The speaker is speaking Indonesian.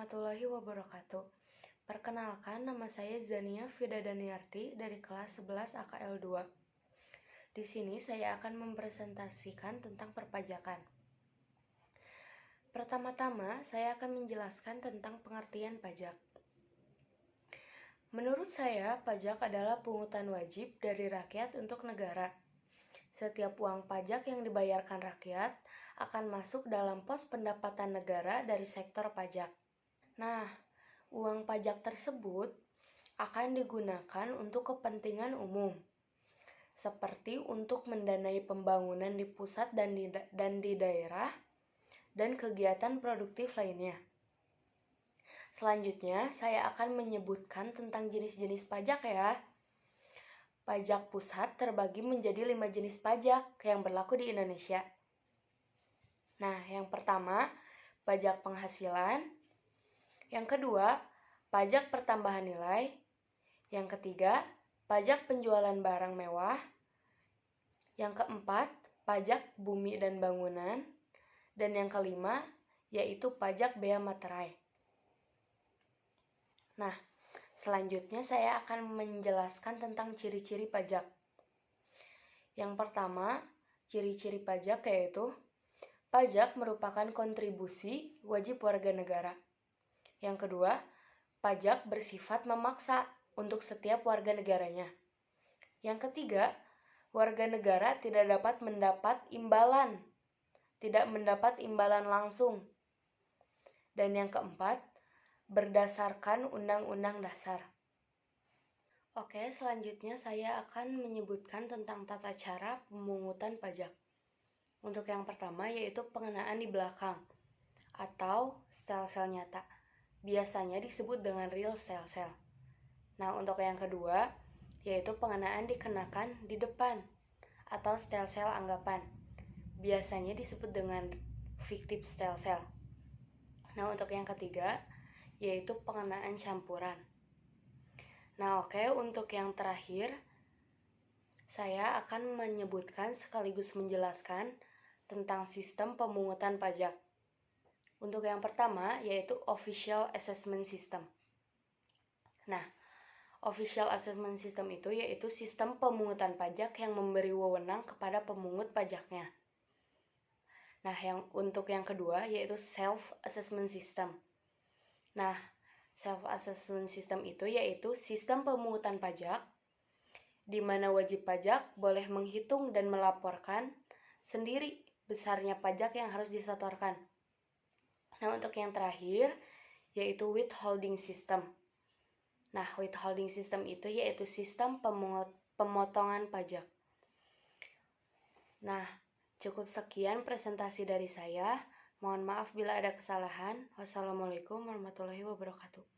warahmatullahi wabarakatuh. Perkenalkan, nama saya Zania Fida Daniarti dari kelas 11 AKL 2. Di sini saya akan mempresentasikan tentang perpajakan. Pertama-tama, saya akan menjelaskan tentang pengertian pajak. Menurut saya, pajak adalah pungutan wajib dari rakyat untuk negara. Setiap uang pajak yang dibayarkan rakyat akan masuk dalam pos pendapatan negara dari sektor pajak. Nah, uang pajak tersebut akan digunakan untuk kepentingan umum, seperti untuk mendanai pembangunan di pusat dan di daerah, dan kegiatan produktif lainnya. Selanjutnya, saya akan menyebutkan tentang jenis-jenis pajak ya. Pajak pusat terbagi menjadi 5 jenis pajak yang berlaku di Indonesia. Nah, yang pertama, pajak penghasilan. Yang kedua, pajak pertambahan nilai. Yang ketiga, pajak penjualan barang mewah. Yang keempat, pajak bumi dan bangunan. Dan yang kelima, yaitu pajak bea materai. Nah, selanjutnya saya akan menjelaskan tentang ciri-ciri pajak. Yang pertama, ciri-ciri pajak yaitu pajak merupakan kontribusi wajib warga negara. Yang kedua, pajak bersifat memaksa untuk setiap warga negaranya. Yang ketiga, warga negara tidak mendapat imbalan langsung. Dan yang keempat, berdasarkan Undang-Undang Dasar. Oke, selanjutnya saya akan menyebutkan tentang tata cara pemungutan pajak. Untuk yang pertama yaitu pengenaan di belakang atau stelsel nyata. Biasanya disebut dengan real stelsel. Nah, untuk yang kedua yaitu pengenaan dikenakan di depan atau stelsel anggapan. Biasanya disebut dengan fictive stelsel. Nah, untuk yang ketiga yaitu pengenaan campuran. Nah, oke, untuk yang terakhir saya akan menyebutkan sekaligus menjelaskan tentang sistem pemungutan pajak. Untuk yang pertama yaitu Official Assessment System. Nah, Official Assessment System itu yaitu sistem pemungutan pajak yang memberi wewenang kepada pemungut pajaknya. Nah, untuk yang kedua yaitu Self Assessment System. Nah, Self Assessment System itu yaitu sistem pemungutan pajak di mana wajib pajak boleh menghitung dan melaporkan sendiri besarnya pajak yang harus disetorkan. Nah, untuk yang terakhir yaitu Withholding System. Nah, Withholding System itu yaitu sistem pemotongan pajak. Nah, cukup sekian presentasi dari saya. Mohon maaf bila ada kesalahan. Wassalamualaikum warahmatullahi wabarakatuh.